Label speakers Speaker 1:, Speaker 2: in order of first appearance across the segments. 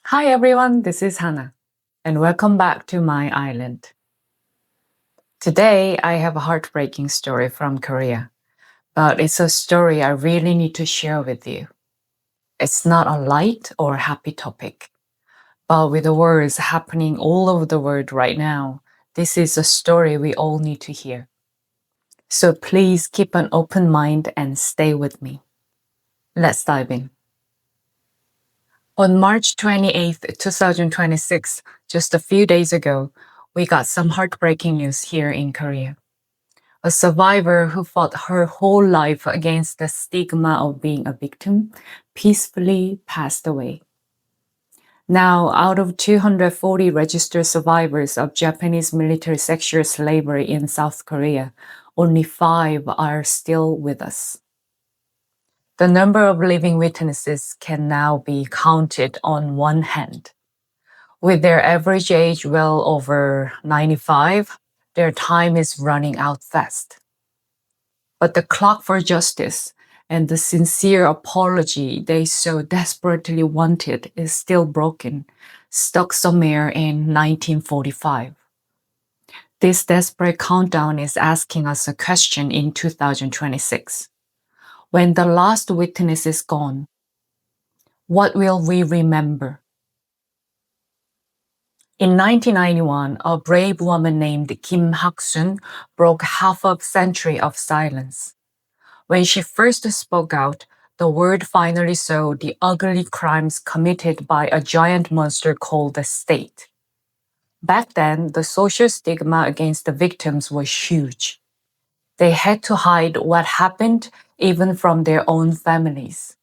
Speaker 1: Hi everyone, this is Hana, and welcome back to my island. Today I have a heartbreaking story from Korea, but it's a story I really need to share with you. It's not a light or happy topic, but with the wars happening all over the world right now, this is a story we all need to hear. So please keep an open mind and stay with me. Let's dive in. On March 28th, 2026, just a few days ago, we got some heartbreaking news here in Korea. A survivor who fought her whole life against the stigma of being a victim peacefully passed away. Now, out of 240 registered survivors of Japanese military sexual slavery in South Korea, only 5 are still with us. The number of living witnesses can now be counted on one hand. With their average age well over 95, their time is running out fast. But the clock for justice and the sincere apology they so desperately wanted is still broken, stuck somewhere in 1945. This desperate countdown is asking us a question in 2026. When the last witness is gone, what will we remember? In 1991, a brave woman named Kim Hak-sun broke half a century of silence. When she first spoke out, the world finally saw the ugly crimes committed by a giant monster called the state. Back then, the social stigma against the victims was huge. They had to hide what happened even from their own families.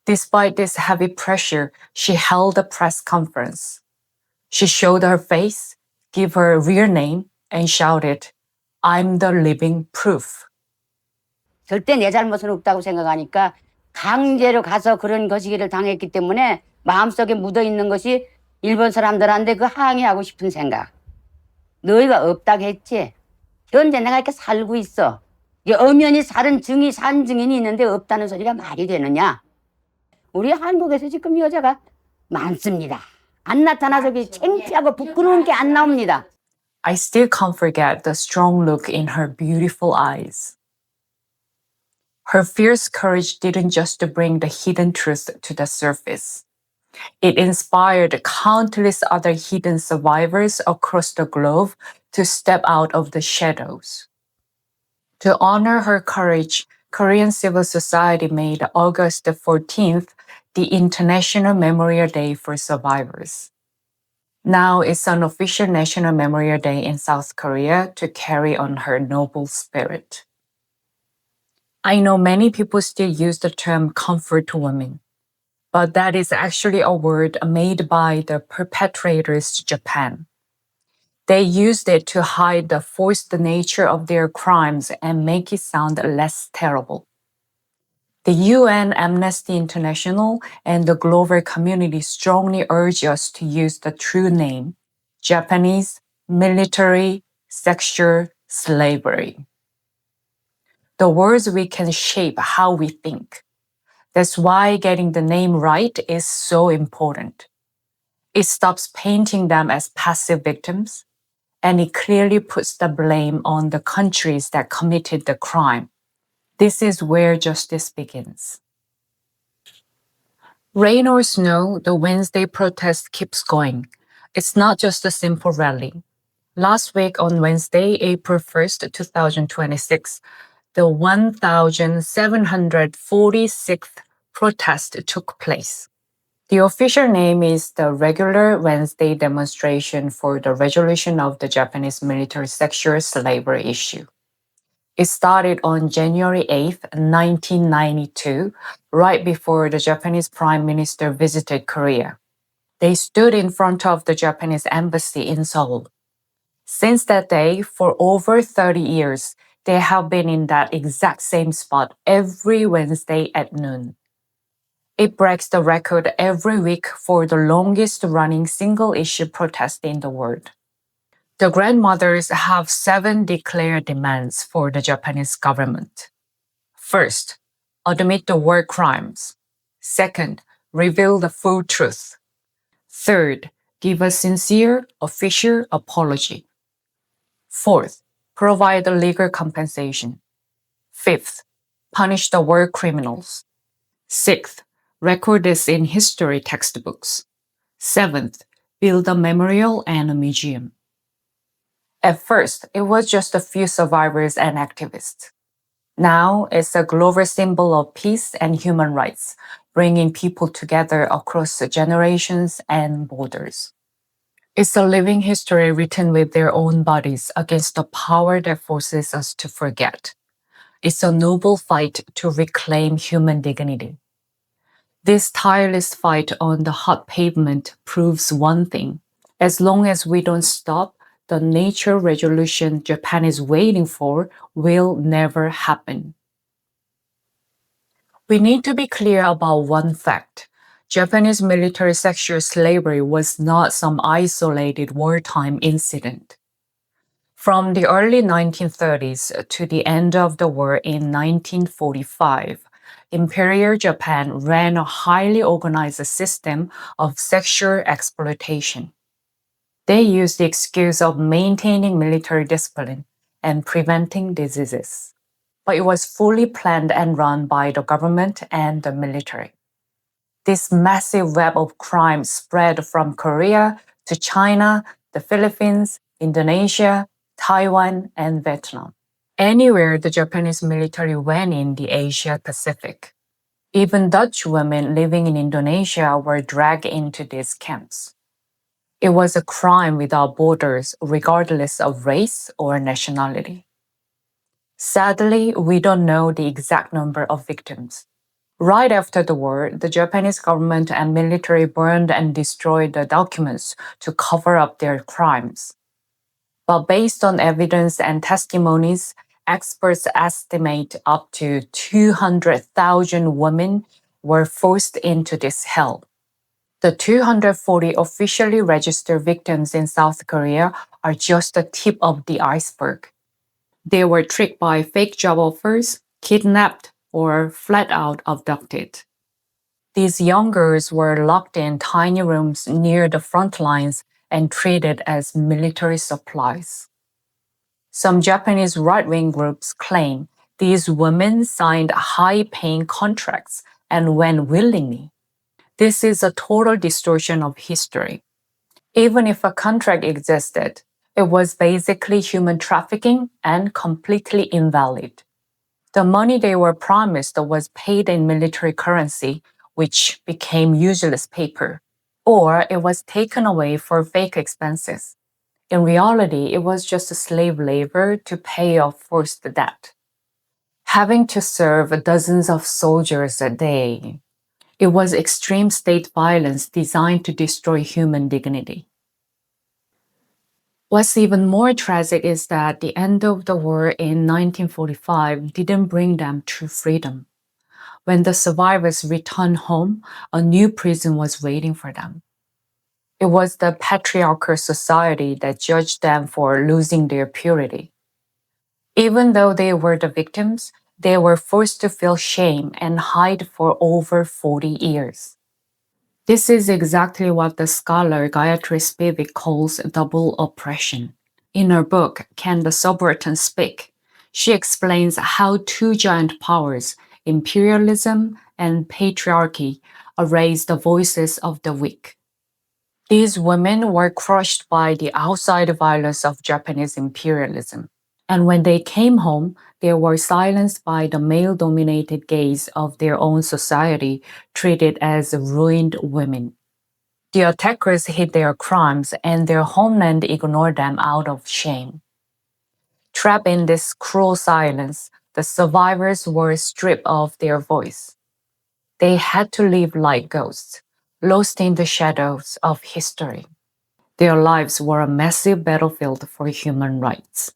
Speaker 1: Despite this heavy pressure, she held a press conference. She showed her face, gave her real name, and shouted, "I'm the living proof."
Speaker 2: 절대 내 잘못은 없다고 생각하니까 강제로 가서 그런 거시기를 당했기 때문에 마음속에 묻어있는 것이 일본 사람들한테 그 항의하고 싶은 생각. 너희가 없다고 했지. 현재 내가 이렇게 살고 있어. 이게 엄연히 산 증인이 있는데 없다는 소리가 말이 되느냐. 우리 한국에서 지금 여자가 많습니다. 안 나타나서 창피하고 부끄러운 게 안 나옵니다.
Speaker 1: I still can't forget the strong look in her beautiful eyes. Her fierce courage didn't just bring the hidden truth to the surface. It inspired countless other hidden survivors across the globe to step out of the shadows. To honor her courage, Korean civil society made August 14th the International Memorial Day for Survivors. Now it's an official National Memorial Day in South Korea to carry on her noble spirit. I know many people still use the term comfort woman, but that is actually a word made by the perpetrators Japan. They used it to hide the forced nature of their crimes and make it sound less terrible. The UN, Amnesty International, and the global community strongly urge us to use the true name, Japanese military sexual slavery. The words we can shape how we think. That's why getting the name right is so important. It stops painting them as passive victims, and it clearly puts the blame on the countries that committed the crime. This is where justice begins. Rain or snow, the Wednesday protest keeps going. It's not just a simple rally. Last week on Wednesday, April 1st, 2026, the 1,746th protest took place. The official name is the Regular Wednesday Demonstration for the Resolution of the Japanese Military Sexual Slavery Issue. It started on January 8th, 1992, right before the Japanese Prime Minister visited Korea. They stood in front of the Japanese embassy in Seoul. Since that day, for over 30 years, they have been in that exact same spot every Wednesday at noon. It breaks the record every week for the longest running single-issue protest in the world. The grandmothers have 7 declared demands for the Japanese government. First, admit the war crimes. Second, reveal the full truth. Third, give a sincere, official apology. Fourth, provide legal compensation. Fifth, punish the war criminals. Sixth, record this in history textbooks. Seventh, build a memorial and a museum. At first, it was just a few survivors and activists. Now, it's a global symbol of peace and human rights, bringing people together across generations and borders. It's a living history written with their own bodies against the power that forces us to forget. It's a noble fight to reclaim human dignity. This tireless fight on the hot pavement proves one thing. As long as we don't stop, the nature resolution Japan is waiting for will never happen. We need to be clear about one fact. Japanese military sexual slavery was not some isolated wartime incident. From the early 1930s to the end of the war in 1945, Imperial Japan ran a highly organized system of sexual exploitation. They used the excuse of maintaining military discipline and preventing diseases. But it was fully planned and run by the government and the military. This massive web of crime spread from Korea to China, the Philippines, Indonesia, Taiwan, and Vietnam. Anywhere the Japanese military went in the Asia Pacific. Even Dutch women living in Indonesia were dragged into these camps. It was a crime without borders, regardless of race or nationality. Sadly, we don't know the exact number of victims. Right after the war, the Japanese government and military burned and destroyed the documents to cover up their crimes. But based on evidence and testimonies, experts estimate up to 200,000 women were forced into this hell. The 240 officially registered victims in South Korea are just the tip of the iceberg. They were tricked by fake job offers, kidnapped, or flat out abducted. These young girls were locked in tiny rooms near the front lines and treated as military supplies. Some Japanese right-wing groups claim these women signed high-paying contracts and went willingly. This is a total distortion of history. Even if a contract existed, it was basically human trafficking and completely invalid. The money they were promised was paid in military currency, which became useless paper, or it was taken away for fake expenses. In reality, it was just slave labor to pay off forced debt. Having to serve dozens of soldiers a day, it was extreme state violence designed to destroy human dignity. What's even more tragic is that the end of the war in 1945 didn't bring them true freedom. When the survivors returned home, a new prison was waiting for them. It was the patriarchal society that judged them for losing their purity. Even though they were the victims, they were forced to feel shame and hide for over 40 years. This is exactly what the scholar Gayatri Spivak calls double oppression. In her book, Can the Subaltern Speak?, she explains how two giant powers, imperialism and patriarchy, erase the voices of the weak. These women were crushed by the outside violence of Japanese imperialism. And when they came home, they were silenced by the male-dominated gaze of their own society, treated as ruined women. The attackers hid their crimes, and their homeland ignored them out of shame. Trapped in this cruel silence, the survivors were stripped of their voice. They had to live like ghosts, lost in the shadows of history. Their lives were a massive battlefield for human rights.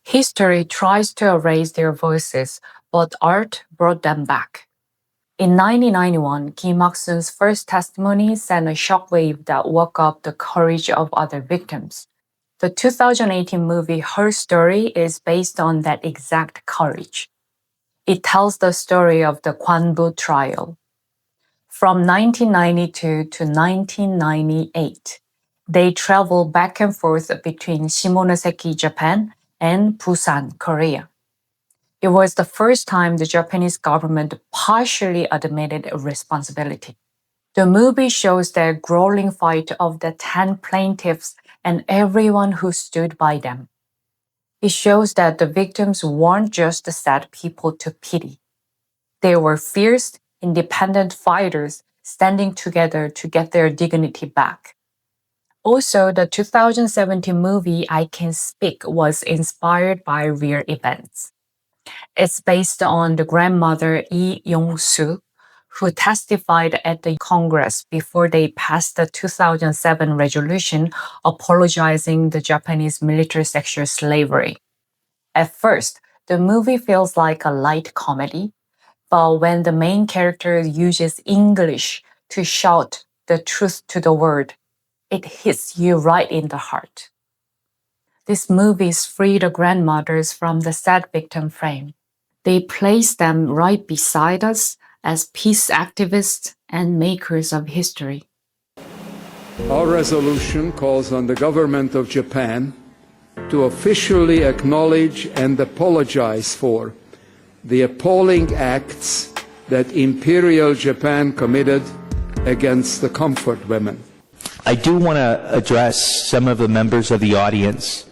Speaker 1: History tries to erase their voices, but art brought them back. In 1991, Kim Ok-sun's first testimony sent a shockwave that woke up the courage of other victims. The 2018 movie Her Story is based on that exact courage. It tells the story of the Kwanbu trial. From 1992 to 1998, they traveled back and forth between Shimonoseki, Japan, and Busan, Korea. It was the first time the Japanese government partially admitted responsibility. The movie shows the grueling fight of the 10 plaintiffs and everyone who stood by them. It shows that the victims weren't just sad people to pity. They were fierce, independent fighters standing together to get their dignity back. Also, the 2017 movie I Can Speak was inspired by real events. It's based on the grandmother Lee Yong-soo, who testified at the Congress before they passed the 2007 resolution apologizing the Japanese military sexual slavery. At first, the movie feels like a light comedy, but when the main character uses English to shout the truth to the world, it hits you right in the heart. These movies free the grandmothers from the sad victim frame. They place them right beside us as peace activists and makers of history.
Speaker 3: Our resolution calls on the government of Japan to officially acknowledge and apologize for the appalling acts that Imperial Japan committed against the comfort women.
Speaker 4: I do want to address some of the members of the audience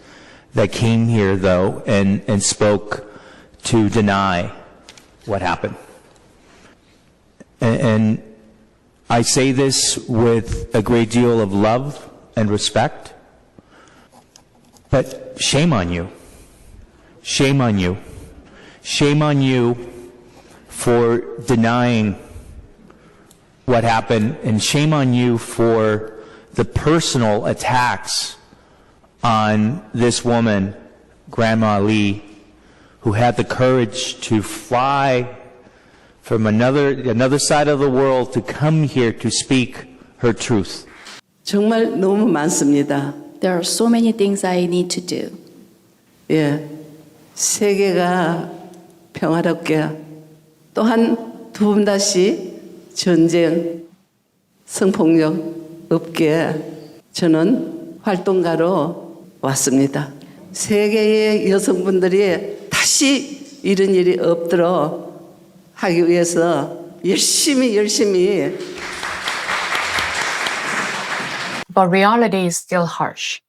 Speaker 4: that came here, though, and spoke to deny what happened. And I say this with a great deal of love and respect, but shame on you. Shame on you. Shame on you for denying what happened, and shame on you for the personal attacks on this woman, Grandma Lee, who had the courage to fly from another side of the world to come here to speak her truth.
Speaker 5: 정말 너무 많습니다.
Speaker 6: There are so many things I need to do.
Speaker 5: 예, 세계가 평화롭게 또한 두 번 다시 전쟁, 성폭력 없게 저는 활동가로 왔습니다. 세계의 여성분들이 다시 이런 일이 없도록 하기 위해서 열심히
Speaker 1: But reality is still harsh.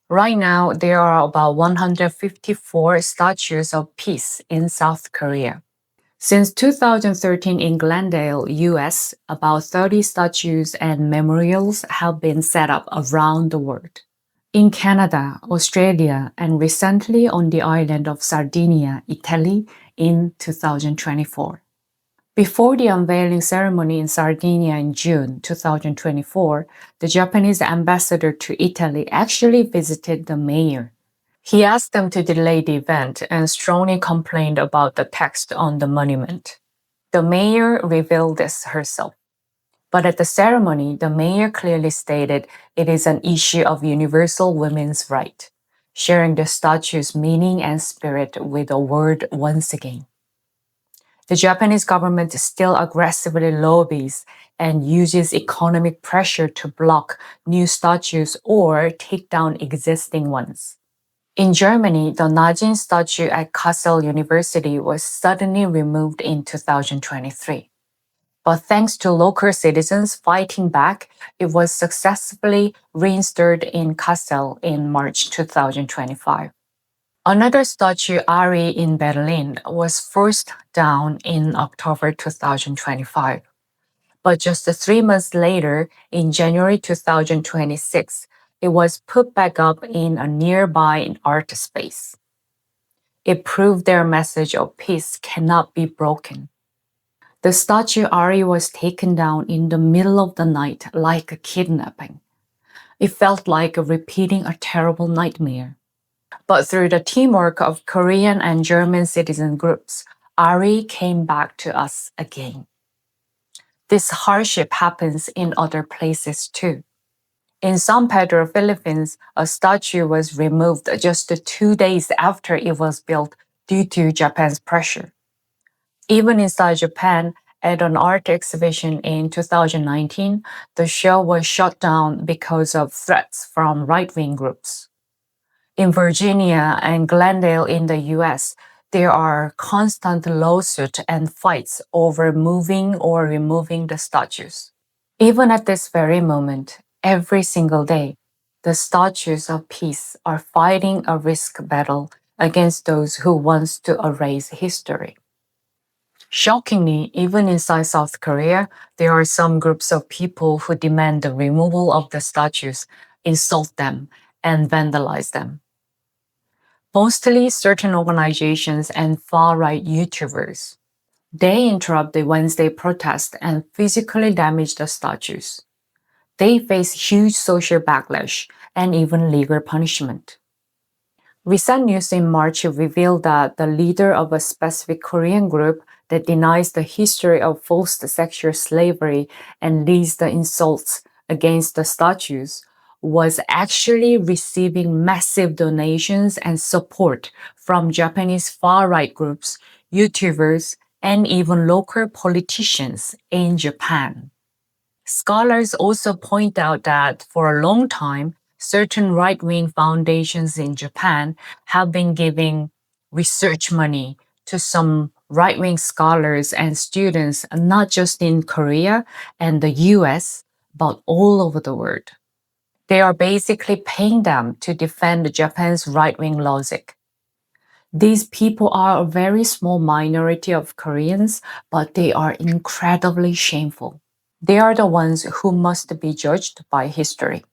Speaker 1: Right now, there are about 154 statues of peace in South Korea. Since 2013 in Glendale, US, about 30 statues and memorials have been set up around the world. In Canada, Australia, and recently on the island of Sardinia, Italy, in 2024. Before the unveiling ceremony in Sardinia in June 2024, the Japanese ambassador to Italy actually visited the mayor. He asked them to delay the event and strongly complained about the text on the monument. The mayor revealed this herself. But at the ceremony, the mayor clearly stated it is an issue of universal women's right, sharing the statue's meaning and spirit with the world once again. The Japanese government still aggressively lobbies and uses economic pressure to block new statues or take down existing ones. In Germany, the Najin statue at Kassel University was suddenly removed in 2023. But thanks to local citizens fighting back, it was successfully reinstalled in Kassel in March 2025. Another statue, Ari in Berlin, was forced down in October 2025. But just 3 months later, in January 2026, it was put back up in a nearby art space. It proved their message of peace cannot be broken. The statue Ari was taken down in the middle of the night like a kidnapping. It felt like repeating a terrible nightmare. But through the teamwork of Korean and German citizen groups, Ari came back to us again. This hardship happens in other places too. In San Pedro, Philippines, a statue was removed just 2 days after it was built due to Japan's pressure. Even inside Japan, At an art exhibition in 2019, the show was shut down because of threats from right-wing groups. In Virginia and Glendale in the US, there are constant lawsuits and fights over moving or removing the statues. Even at this very moment, every single day, the statues of peace are fighting a risk battle against those who want to erase history. Shockingly, even inside South Korea, there are some groups of people who demand the removal of the statues, insult them, and vandalize them. Mostly certain organizations and far-right YouTubers. They interrupt the Wednesday protest and physically damage the statues. They face huge social backlash and even legal punishment. Recent news in March revealed that the leader of a specific Korean group that denies the history of forced sexual slavery and leads the insults against the statues was actually receiving massive donations and support from Japanese far-right groups, YouTubers, and even local politicians in Japan. Scholars also point out that for a long time, certain right-wing foundations in Japan have been giving research money to some right-wing scholars and students, not just in Korea and the US, but all over the world. They are basically paying them to defend Japan's right-wing logic. These people are a very small minority of Koreans, but they are incredibly shameful. They are the ones who must be judged by history.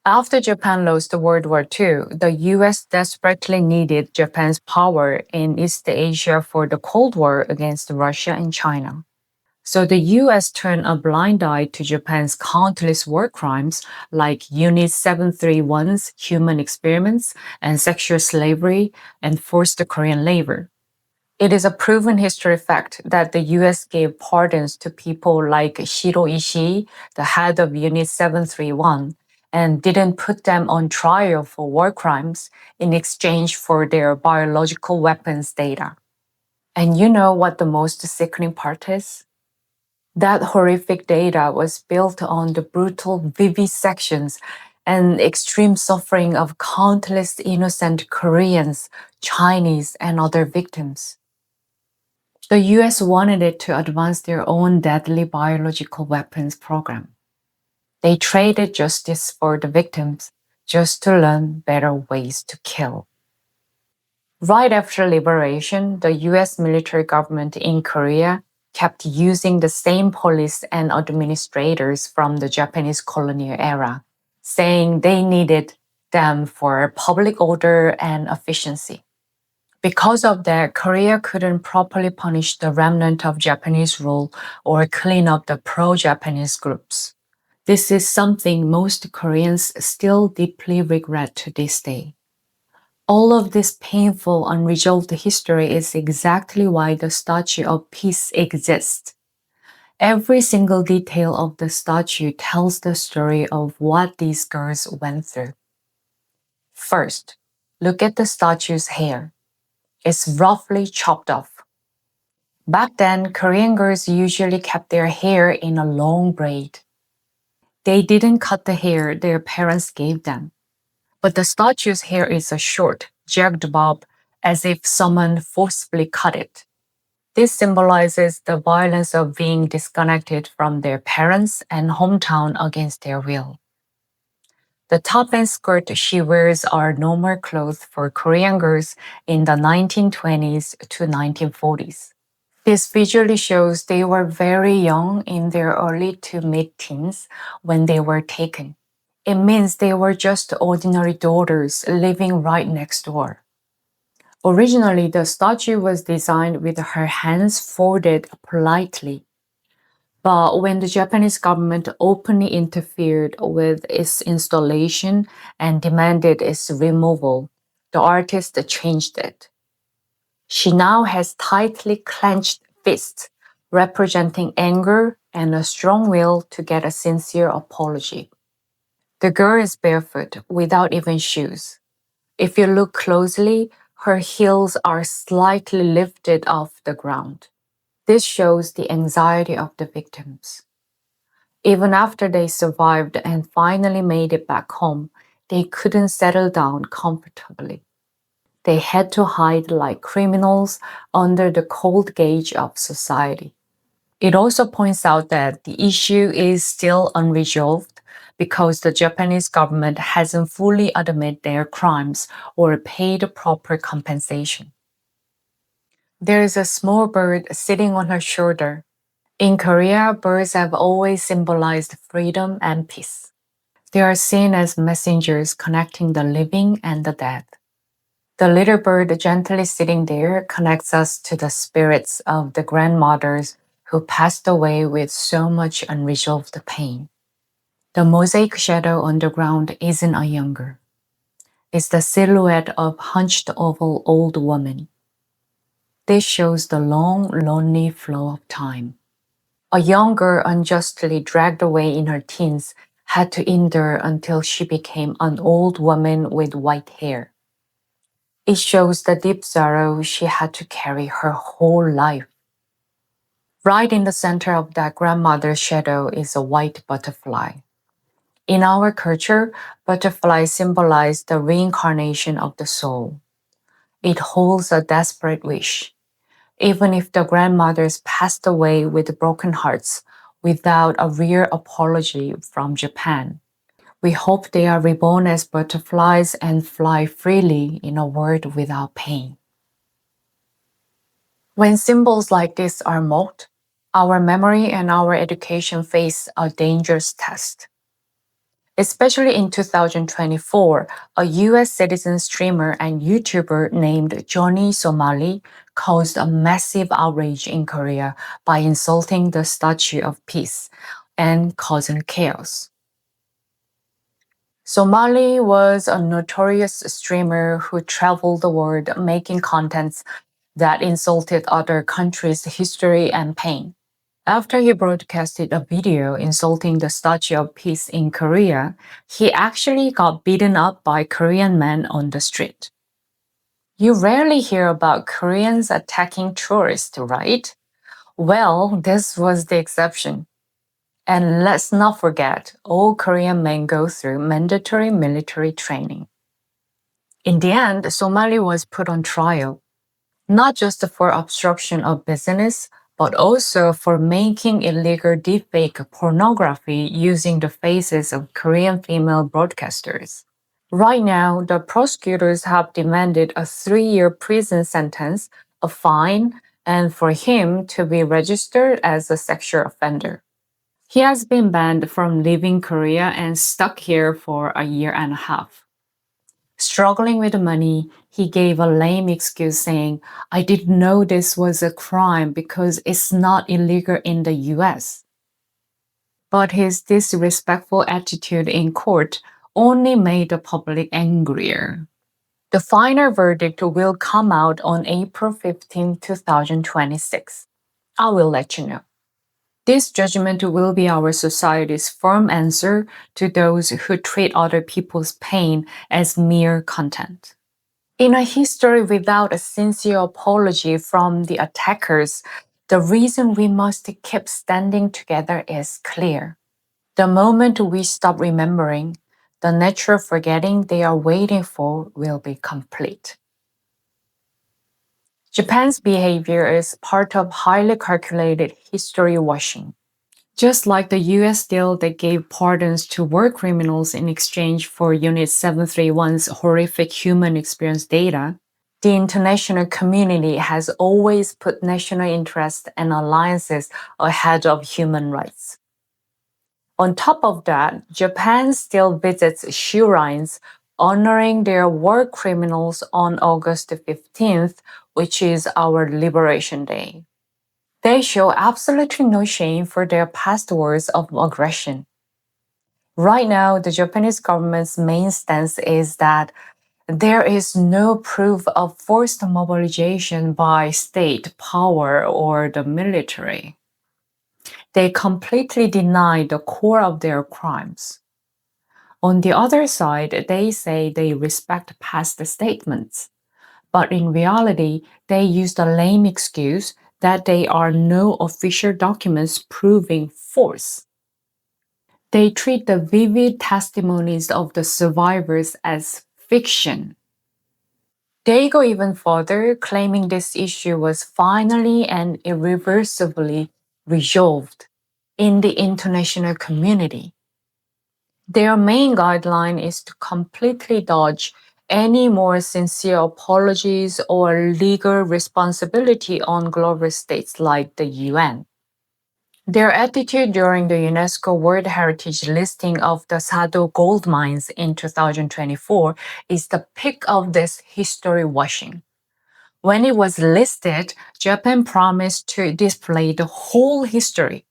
Speaker 1: After Japan lost World War II, the US desperately needed Japan's power in East Asia for the Cold War against Russia and China. So the US turned a blind eye to Japan's countless war crimes like Unit 731's human experiments and sexual slavery and forced Korean labor. It is a proven history fact that the US gave pardons to people like Shiro Ishii, the head of Unit 731, and didn't put them on trial for war crimes in exchange for their biological weapons data. And you know what the most sickening part is? That horrific data was built on the brutal vivisections and extreme suffering of countless innocent Koreans, Chinese, and other victims. The US wanted it to advance their own deadly biological weapons program. They traded justice for the victims just to learn better ways to kill. Right after liberation, the US military government in Korea kept using the same police and administrators from the Japanese colonial era, saying they needed them for public order and efficiency. Because of that, Korea couldn't properly punish the remnant of Japanese rule or clean up the pro-Japanese groups. This is something most Koreans still deeply regret to this day. All of this painful, unresolved history is exactly why the Statue of Peace exists. Every single detail of the statue tells the story of what these girls went through. First, look at the statue's hair. It's roughly chopped off. Back then, Korean girls usually kept their hair in a long braid. They didn't cut the hair their parents gave them. But the statue's hair is a short, jagged bob, as if someone forcibly cut it. This symbolizes the violence of being disconnected from their parents and hometown against their will. The top and skirt she wears are normal clothes for Korean girls in the 1920s to 1940s. This visually shows they were very young in their early to mid-teens when they were taken. It means they were just ordinary daughters living right next door. Originally, the statue was designed with her hands folded politely. But when the Japanese government openly interfered with its installation and demanded its removal, the artist changed it. She now has tightly clenched fists, representing anger and a strong will to get a sincere apology. The girl is barefoot, without even shoes. If you look closely, her heels are slightly lifted off the ground. This shows the anxiety of the victims. Even after they survived and finally made it back home, they couldn't settle down comfortably. They had to hide like criminals under the cold gauge of society. It also points out that the issue is still unresolved because the Japanese government hasn't fully admitted their crimes or paid proper compensation. There is a small bird sitting on her shoulder. In Korea, birds have always symbolized freedom and peace. They are seen as messengers connecting the living and the dead. The little bird gently sitting there connects us to the spirits of the grandmothers who passed away with so much unresolved pain. The mosaic shadow on the ground isn't a younger. It's the silhouette of hunched over old woman. This shows the long, lonely flow of time. A young girl unjustly dragged away in her teens had to endure until she became an old woman with white hair. It shows the deep sorrow she had to carry her whole life. Right in the center of that grandmother's shadow is a white butterfly. In our culture, butterflies symbolize the reincarnation of the soul. It holds a desperate wish. Even if the grandmothers passed away with broken hearts without a real apology from Japan, we hope they are reborn as butterflies and fly freely in a world without pain. When symbols like this are mocked, our memory and our education face a dangerous test. Especially in 2024, a US citizen streamer and YouTuber named Johnny Somali caused a massive outrage in Korea by insulting the Statue of Peace and causing chaos. Somali was a notorious streamer who traveled the world making contents that insulted other countries' history and pain. After he broadcasted a video insulting the Statue of Peace in Korea, he actually got beaten up by Korean men on the street. You rarely hear about Koreans attacking tourists, right? Well, this was the exception. And let's not forget, all Korean men go through mandatory military training. In the end, Somali was put on trial, not just for obstruction of business, but also for making illegal deepfake pornography using the faces of Korean female broadcasters. Right now, the prosecutors have demanded a 3-year prison sentence, a fine, and for him to be registered as a sexual offender. He has been banned from leaving Korea and stuck here for a year and a half. Struggling with money, he gave a lame excuse saying, "I didn't know this was a crime because it's not illegal in the US." But his disrespectful attitude in court only made the public angrier. The final verdict will come out on April 15, 2026. I will let you know. This judgment will be our society's firm answer to those who treat other people's pain as mere content. In a history without a sincere apology from the attackers, the reason we must keep standing together is clear. The moment we stop remembering, the natural forgetting they are waiting for will be complete. Japan's behavior is part of highly calculated history washing. Just like the US deal that gave pardons to war criminals in exchange for Unit 731's horrific human experience data, the international community has always put national interests and alliances ahead of human rights. On top of that, Japan still visits shrines honoring their war criminals on August 15th, which is our Liberation Day. They show absolutely no shame for their past wars of aggression. Right now, the Japanese government's main stance is that there is no proof of forced mobilization by state power or the military. They completely deny the core of their crimes. On the other side, they say they respect past statements. But in reality, they use the lame excuse that there are no official documents proving force. They treat the vivid testimonies of the survivors as fiction. They go even further, claiming this issue was finally and irreversibly resolved in the international community. Their main guideline is to completely dodge any more sincere apologies or legal responsibility on global states like the UN. Their attitude during the UNESCO World Heritage listing of the Sado gold mines in 2024 is the peak of this history washing. When it was listed, Japan promised to display the whole history.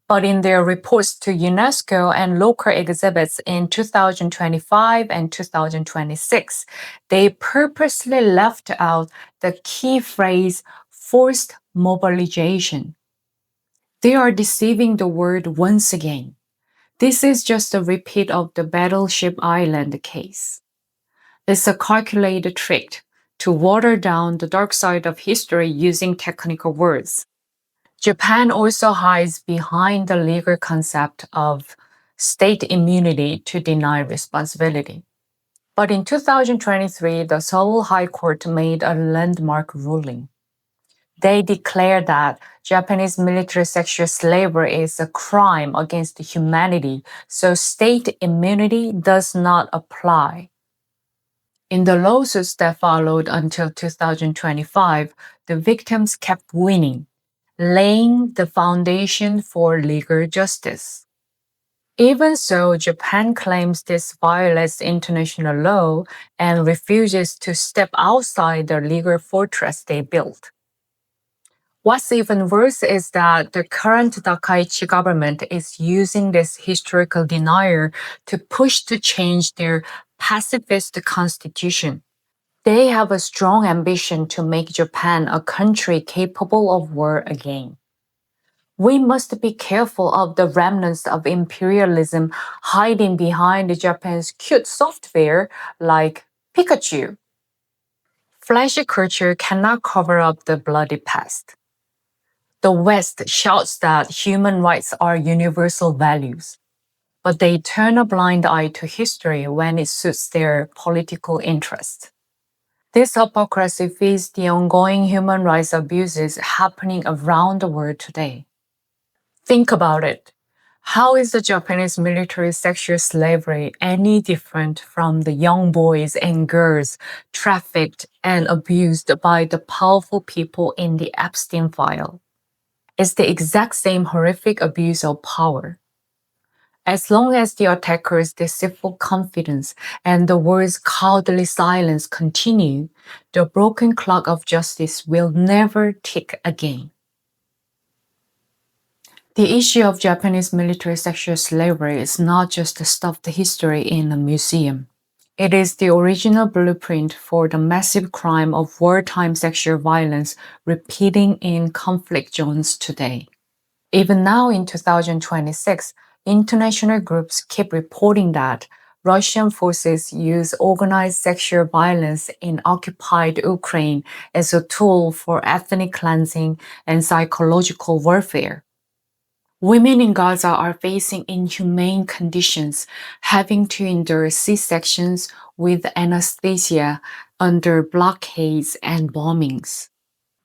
Speaker 1: But in their reports to UNESCO and local exhibits in 2025 and 2026, they purposely left out the key phrase forced mobilization. They are deceiving the world once again. This is just a repeat of the Battleship Island case. It's a calculated trick to water down the dark side of history using technical words. Japan also hides behind the legal concept of state immunity to deny responsibility. But in 2023, the Seoul High Court made a landmark ruling. They declared that Japanese military sexual slavery is a crime against humanity, so state immunity does not apply. In the lawsuits that followed until 2025, the victims kept winning, laying the foundation for legal justice. Even so, Japan claims this violates international law and refuses to step outside the legal fortress they built. What's even worse is that the current Dakaichi government is using this historical denial to push to change their pacifist constitution. They have a strong ambition to make Japan a country capable of war again. We must be careful of the remnants of imperialism hiding behind Japan's cute software like Pikachu. Flashy culture cannot cover up the bloody past. The West shouts that human rights are universal values, but they turn a blind eye to history when it suits their political interests. This hypocrisy feeds the ongoing human rights abuses happening around the world today. Think about it. How is the Japanese military sexual slavery any different from the young boys and girls trafficked and abused by the powerful people in the Epstein file? It's the exact same horrific abuse of power. As long as the attacker's deceitful confidence and the world's cowardly silence continue, the broken clock of justice will never tick again. The issue of Japanese military sexual slavery is not just a stuffed history in a museum. It is the original blueprint for the massive crime of wartime sexual violence repeating in conflict zones today. Even now in 2026, international groups keep reporting that Russian forces use organized sexual violence in occupied Ukraine as a tool for ethnic cleansing and psychological warfare. Women in Gaza are facing inhumane conditions, having to endure C-sections with anesthesia under blockades and bombings.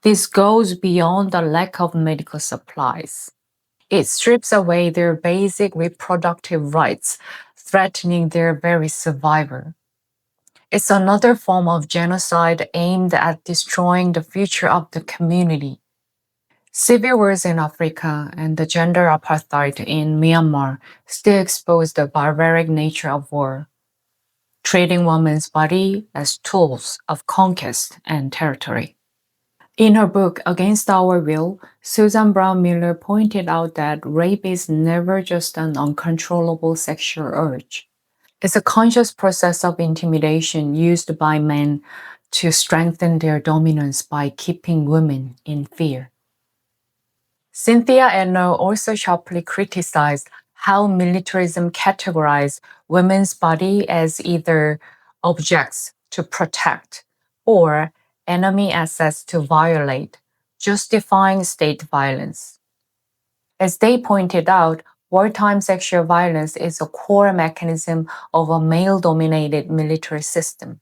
Speaker 1: This goes beyond the lack of medical supplies. It strips away their basic reproductive rights, threatening their very survival. It's another form of genocide aimed at destroying the future of the community. Civil wars in Africa and the gender apartheid in Myanmar still expose the barbaric nature of war, treating women's body as tools of conquest and territory. In her book, Against Our Will, Susan Brown Miller pointed out that rape is never just an uncontrollable sexual urge. It's a conscious process of intimidation used by men to strengthen their dominance by keeping women in fear. Cynthia Eno also sharply criticized how militarism categorized women's body as either objects to protect or enemy assets to violate, justifying state violence. As they pointed out, wartime sexual violence is a core mechanism of a male-dominated military system.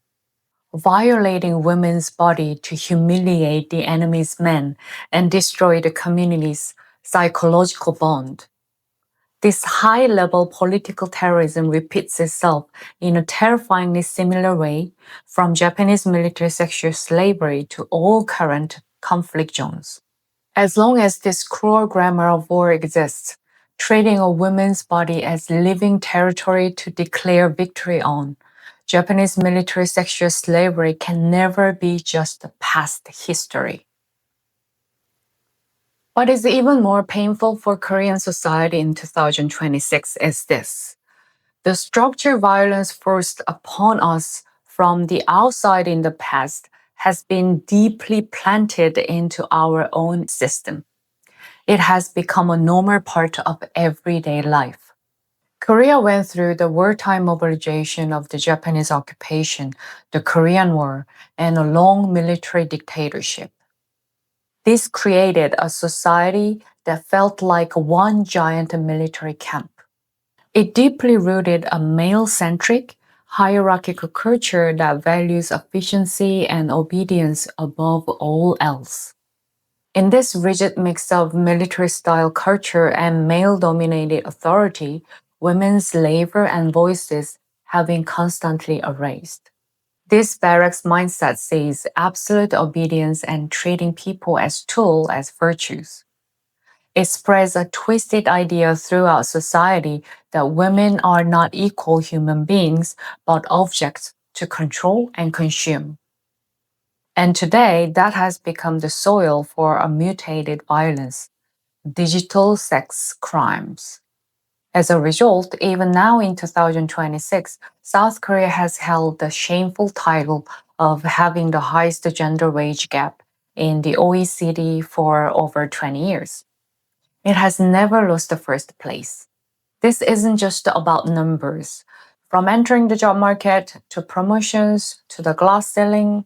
Speaker 1: Violating women's body to humiliate the enemy's men and destroy the community's psychological bond. This high-level political terrorism repeats itself in a terrifyingly similar way from Japanese military sexual slavery to all current conflict zones. As long as this cruel grammar of war exists, treating a woman's body as living territory to declare victory on, Japanese military sexual slavery can never be just past history. What is even more painful for Korean society in 2026 is this. The structural violence forced upon us from the outside in the past has been deeply planted into our own system. It has become a normal part of everyday life. Korea went through the wartime mobilization of the Japanese occupation, the Korean War, and a long military dictatorship. This created a society that felt like one giant military camp. It deeply rooted a male-centric, hierarchical culture that values efficiency and obedience above all else. In this rigid mix of military-style culture and male-dominated authority, women's labor and voices have been constantly erased. This barracks mindset sees absolute obedience and treating people as tools as virtues. It spreads a twisted idea throughout society that women are not equal human beings, but objects to control and consume. And today, that has become the soil for a mutated violence, digital sex crimes. As a result, even now in 2026, South Korea has held the shameful title of having the highest gender wage gap in the OECD for over 20 years. It has never lost the first place. This isn't just about numbers. From entering the job market to promotions to the glass ceiling,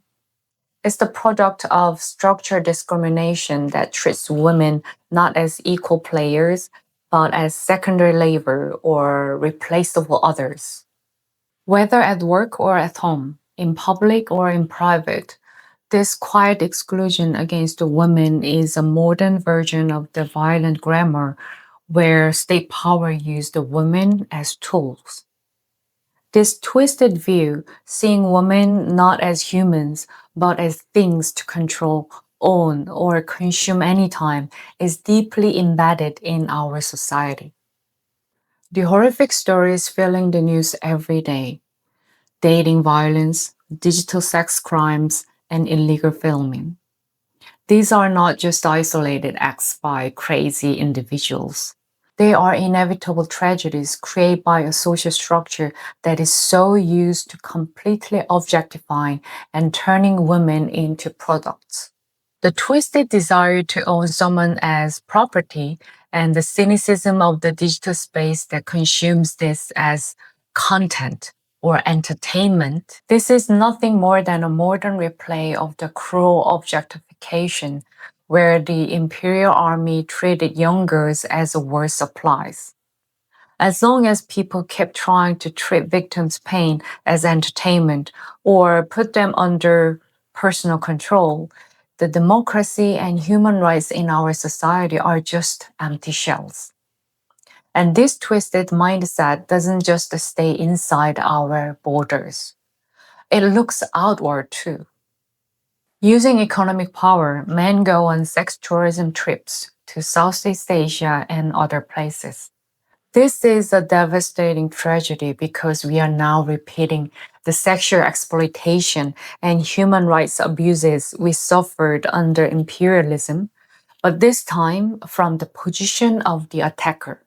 Speaker 1: it's the product of structural discrimination that treats women not as equal players, but as secondary labor or replaceable others. Whether at work or at home, in public or in private, this quiet exclusion against women is a modern version of the violent grammar where state power used women as tools. This twisted view, seeing women not as humans, but as things to control, own, or consume anytime, is deeply embedded in our society. The horrific stories filling the news every day: dating violence, digital sex crimes, and illegal filming. These are not just isolated acts by crazy individuals. They are inevitable tragedies created by a social structure that is so used to completely objectifying and turning women into products. The twisted desire to own someone as property and the cynicism of the digital space that consumes this as content or entertainment, this is nothing more than a modern replay of the cruel objectification where the imperial army treated young girls as war supplies. As long as people kept trying to treat victims' pain as entertainment or put them under personal control, the democracy and human rights in our society are just empty shells. And this twisted mindset doesn't just stay inside our borders. It looks outward too. Using economic power, men go on sex tourism trips to Southeast Asia and other places. This is a devastating tragedy because we are now repeating the sexual exploitation and human rights abuses we suffered under imperialism, but this time from the position of the attacker.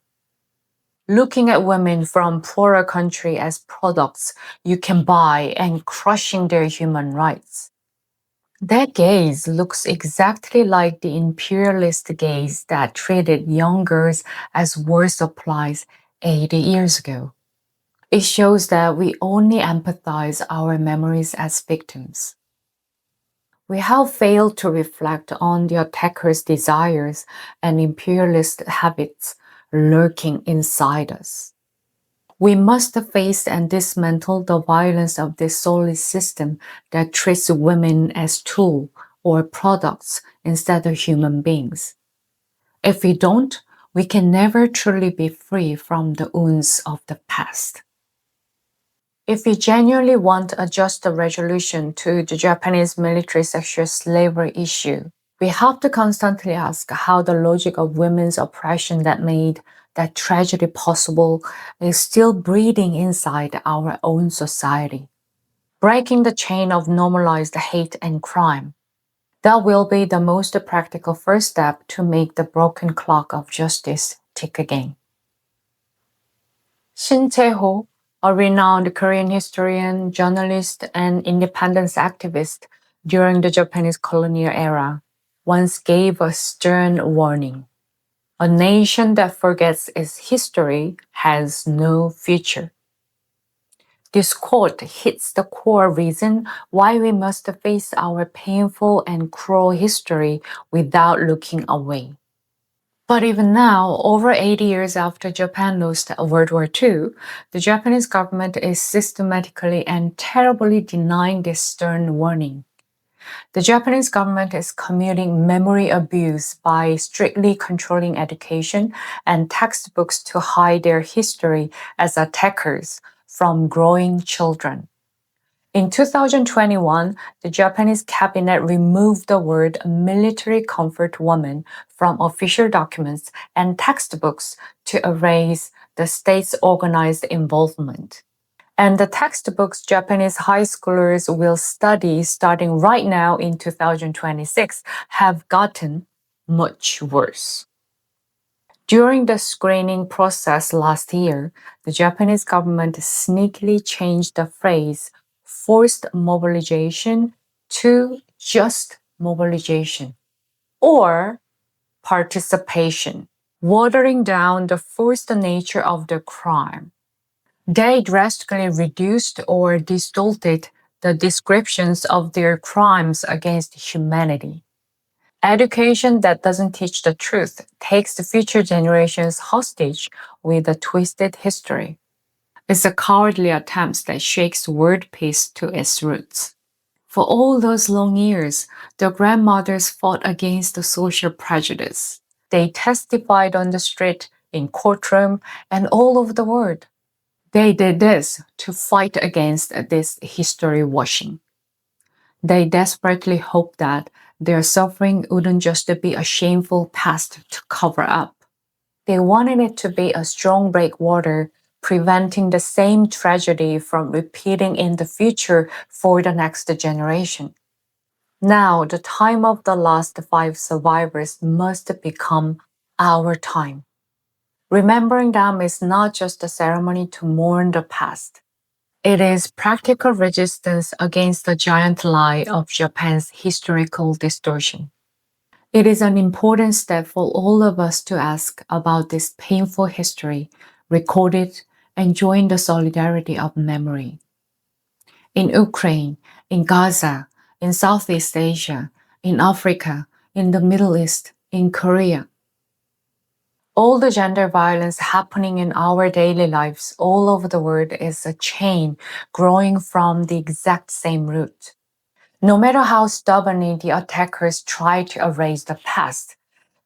Speaker 1: Looking at women from poorer countries as products you can buy and crushing their human rights. That gaze looks exactly like the imperialist gaze that treated young girls as war supplies 80 years ago. It shows that we only empathize our memories as victims. We have failed to reflect on the attacker's desires and imperialist habits lurking inside us. We must face and dismantle the violence of this soulless system that treats women as tools or products instead of human beings. If we don't, we can never truly be free from the wounds of the past. If we genuinely want a just resolution to the Japanese military sexual slavery issue, we have to constantly ask how the logic of women's oppression that made that tragedy possible is still breathing inside our own society, breaking the chain of normalized hate and crime. That will be the most practical first step to make the broken clock of justice tick again. Shin Tae-ho, a renowned Korean historian, journalist, and independence activist during the Japanese colonial era, once gave a stern warning. A nation that forgets its history has no future. This quote hits the core reason why we must face our painful and cruel history without looking away. But even now, over 80 years after Japan lost World War II, the Japanese government is systematically and terribly denying this stern warning. The Japanese government is committing memory abuse by strictly controlling education and textbooks to hide their history as attackers from growing children. In 2021, the Japanese cabinet removed the word military comfort woman from official documents and textbooks to erase the state's organized involvement. And the textbooks Japanese high schoolers will study starting right now in 2026 have gotten much worse. During the screening process last year, the Japanese government sneakily changed the phrase forced mobilization to just mobilization or participation, watering down the forced nature of the crime. They drastically reduced or distorted the descriptions of their crimes against humanity. Education that doesn't teach the truth takes the future generations hostage with a twisted history. It's a cowardly attempt that shakes world peace to its roots. For all those long years, the grandmothers fought against the social prejudice. They testified on the street, in courtroom, and all over the world. They did this to fight against this history washing. They desperately hoped that their suffering wouldn't just be a shameful past to cover up. They wanted it to be a strong breakwater, preventing the same tragedy from repeating in the future for the next generation. Now, the time of the last 5 survivors must become our time. Remembering them is not just a ceremony to mourn the past. It is practical resistance against the giant lie of Japan's historical distortion. It is an important step for all of us to ask about this painful history, record it, and join the solidarity of memory. In Ukraine, in Gaza, in Southeast Asia, in Africa, in the Middle East, in Korea. All the gender violence happening in our daily lives all over the world is a chain growing from the exact same root. No matter how stubbornly the attackers try to erase the past,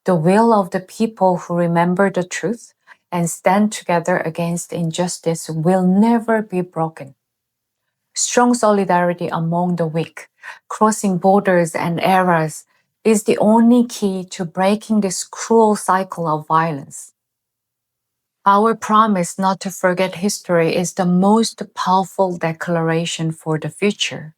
Speaker 1: the will of the people who remember the truth and stand together against injustice will never be broken. Strong solidarity among the weak, crossing borders and eras, is the only key to breaking this cruel cycle of violence. Our promise not to forget history is the most powerful declaration for the future.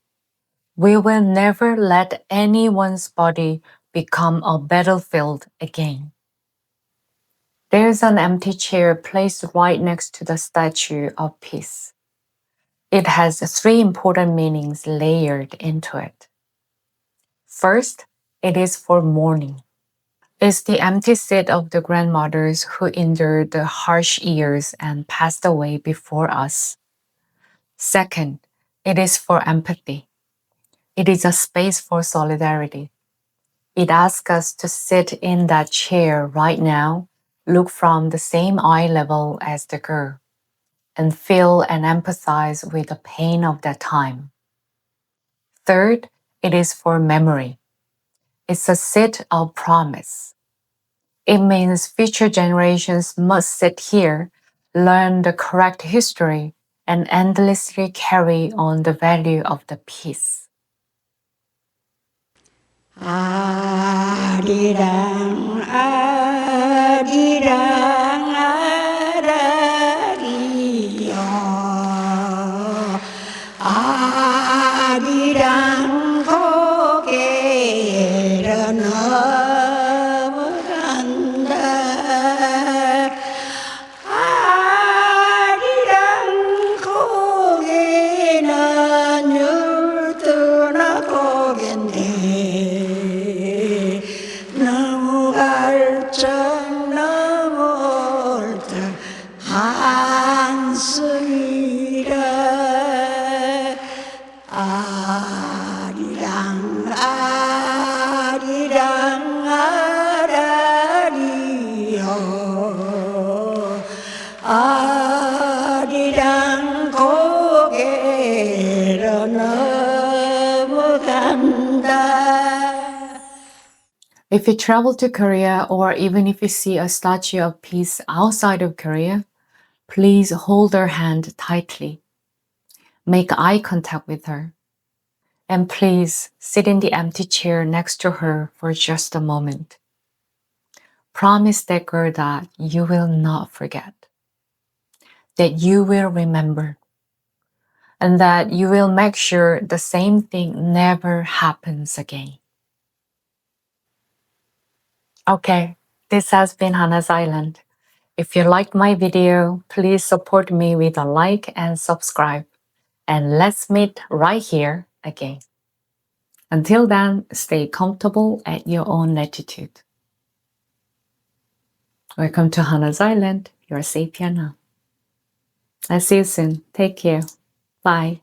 Speaker 1: We will never let anyone's body become a battlefield again. There's an empty chair placed right next to the Statue of Peace. It has 3 important meanings layered into it. First, it is for mourning. It's the empty seat of the grandmothers who endured the harsh years and passed away before us. Second, it is for empathy. It is a space for solidarity. It asks us to sit in that chair right now, look from the same eye level as the girl, and feel and empathize with the pain of that time. Third, it is for memory. It's a sit of promise. It means future generations must sit here, learn the correct history, and endlessly carry on the value of the peace.
Speaker 7: 아리랑 아리랑 아라리요 아리랑 고개를 넘어간다 아리랑 고개는 율두나 고개인데 넘어갈 적 넘어올 듯 한숨이라 아리랑 아리랑 아라리요 아리랑 고개로 넘어간다.
Speaker 1: If you travel to Korea, or even if you see a statue of peace outside of Korea, please hold her hand tightly. Make eye contact with her. And please sit in the empty chair next to her for just a moment. Promise that girl that you will not forget, that you will remember, and that you will make sure the same thing never happens again. Okay, this has been Hana's Island. If you liked my video, please support me with a like and subscribe. And let's meet right here again. Until then, stay comfortable at your own latitude. Welcome to Hana's Island. You're safe here now. I'll see you soon. Take care. Bye.